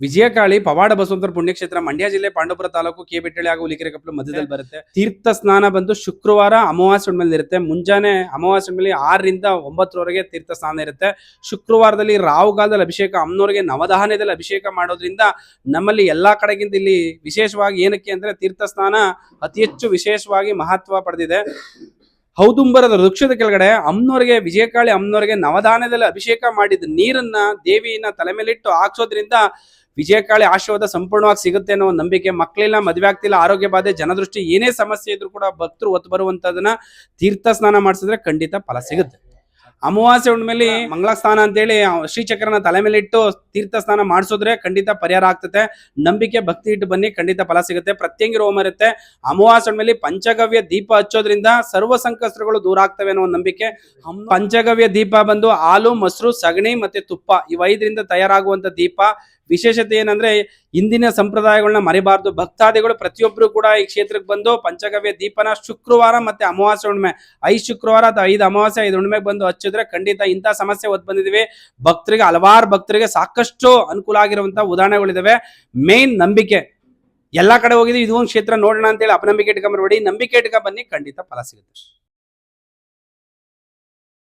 ವಿಜಯಕಾಳಿ ಪವಾಡ ಬಸವಂತರ ಪುಣ್ಯಕ್ಷೇತ್ರ ಮಂಡ್ಯ ಜಿಲ್ಲೆ ಪಾಂಡವಪುರ ತಾಲೂಕು ಕೆ ಬೆಟ್ಟಳ್ಳಿ ಹಾಗೂ ಹುಲಿಕೆರೆಕೊಪ್ಪಲು ಮಧ್ಯದಲ್ಲಿ ಬರುತ್ತೆ. ತೀರ್ಥ ಸ್ನಾನ ಬಂದು ಶುಕ್ರವಾರ ಅಮಾವಾಸ್ಯೆ ಮೇಲೆ ಇರುತ್ತೆ. ಮುಂಜಾನೆ ಅಮಾವಾಸ್ಯೆ ಮೇಲೆ 6 ರಿಂದ 9 ತೀರ್ಥ ಸ್ನಾನ ಇರುತ್ತೆ. ಶುಕ್ರವಾರದಲ್ಲಿ ರಾಹುಗಾಲದಲ್ಲಿ ಅಭಿಷೇಕ, ಅಮ್ಮನವರಿಗೆ ನವಧಾನ್ಯದಲ್ಲಿ ಅಭಿಷೇಕ ಮಾಡೋದ್ರಿಂದ ನಮ್ಮಲ್ಲಿ ಎಲ್ಲಾ ಕಡೆಗಿಂತ ಇಲ್ಲಿ ವಿಶೇಷವಾಗಿ ಏನಕ್ಕೆ ಅಂದ್ರೆ ತೀರ್ಥ ಸ್ನಾನ ಅತಿ ಹೆಚ್ಚು ವಿಶೇಷವಾಗಿ ಮಹತ್ವ ಪಡೆದಿದೆ. ಔದುಂಬರದ ವೃಕ್ಷದ ಕೆಳಗಡೆ ಅಮ್ಮನವರಿಗೆ, ವಿಜಯಕಾಳಿ ಅಮ್ಮನವರಿಗೆ ನವಧಾನ್ಯದಲ್ಲಿ ಅಭಿಷೇಕ ಮಾಡಿದ ನೀರನ್ನ ದೇವಿಯನ್ನ ತಲೆ ಮೇಲಿಟ್ಟು ಹಾಕ್ಸೋದ್ರಿಂದ ವಿಜಯಕಾಳಿ ಆಶೀರ್ವಾದ ಸಂಪೂರ್ಣವಾಗಿ ಸಿಗುತ್ತೆ ಅನ್ನೋ ಒಂದು ನಂಬಿಕೆ. ಮಕ್ಕಳಿಲ್ಲ, ಮದುವೆ ಆಗ್ತಿಲ್ಲ, ಆರೋಗ್ಯ ಬಾಧೆ, ಜನದೃಷ್ಟಿ ಏನೇ ಸಮಸ್ಯೆ ಇದ್ರೂ ಕೂಡ ಭಕ್ತರು ಒತ್ತು ಬರುವಂತದನ್ನ ತೀರ್ಥ ಸ್ನಾನ ಮಾಡಿಸಿದ್ರೆ ಖಂಡಿತ ಫಲ ಸಿಗುತ್ತೆ. ಅಮಾವಾಸ್ಯೆ ಹುಣ್ಣಿಮೆಯಲ್ಲಿ ಮಂಗಳ ಸ್ನಾನ ಅಂತೇಳಿ ಶ್ರೀಚಕ್ರನ ತಲೆ ಮೇಲೆ ಇಟ್ಟು ತೀರ್ಥ ಸ್ನಾನ ಮಾಡಿಸೋದ್ರೆ ಖಂಡಿತ ಪರಿಹಾರ ಆಗ್ತದೆ. ನಂಬಿಕೆ ಭಕ್ತಿ ಇಟ್ಟು ಬನ್ನಿ, ಖಂಡಿತ ಫಲ ಸಿಗುತ್ತೆ. ಪ್ರತ್ಯಂಗಿರ ಹೋಮ ಇರುತ್ತೆ. ಅಮಾವಾಸ್ಯೆ ಹುಣ್ಣಿಮೆಯಲ್ಲಿ ಪಂಚಗವ್ಯ ದೀಪ ಹಚ್ಚೋದ್ರಿಂದ ಸರ್ವ ಸಂಕಷ್ಟಗಳು ದೂರ ಆಗ್ತವೆ ಅನ್ನೋ ನಂಬಿಕೆ. ಪಂಚಗವ್ಯ ದೀಪ ಬಂದು ಹಾಲು, ಮೊಸರು, ಸಗಣಿ ಮತ್ತೆ ತುಪ್ಪ ಇವ್ 5ರಿಂದ ತಯಾರಾಗುವಂತ ದೀಪ. ವಿಶೇಷತೆ ಏನಂದ್ರೆ ಇಂದಿನ ಸಂಪ್ರದಾಯಗಳನ್ನ ಮರಿಬಾರ್ದು. ಭಕ್ತಾದಿಗಳು ಪ್ರತಿಯೊಬ್ರು ಕೂಡ ಈ ಕ್ಷೇತ್ರಕ್ಕೆ ಬಂದು ಪಂಚಗವ್ಯ ದೀಪನ ಶುಕ್ರವಾರ ಮತ್ತೆ ಅಮಾವಾಸ್ಯೆ ಹುಣ್ಣಿಮೆ 5 ಶುಕ್ರವಾರ ಅಥವಾ 5 ಅಮಾವಾಸ್ಯೆ 5 ಹುಣ್ಣಿಮೆಗೆ ಬಂದು ಹಚ್ಚಿದ್ರೆ ಖಂಡಿತ ಇಂಥ ಸಮಸ್ಯೆ ಒತ್ತು ಬಂದಿದ್ದೀವಿ. ಭಕ್ತರಿಗೆ, ಹಲವಾರು ಭಕ್ತರಿಗೆ ಸಾಕಷ್ಟು ಅನುಕೂಲ ಆಗಿರುವಂತಹ ಉದಾಹರಣೆಗಳಿದಾವೆ. ಮೇನ್ ನಂಬಿಕೆ. ಎಲ್ಲಾ ಕಡೆ ಹೋಗಿದ್ವಿ, ಇದು ಒಂದು ಕ್ಷೇತ್ರ ನೋಡೋಣ ಅಂತೇಳಿ ಅಪನಂಬಿಕೆ ಇಟ್ಕೊಂಡ್ಬರ್ಬೇಡಿ, ನಂಬಿಕೆ ಇಟ್ಕೊಂಡ್ ಬನ್ನಿ, ಖಂಡಿತ ಫಲ ಸಿಗುತ್ತೆ.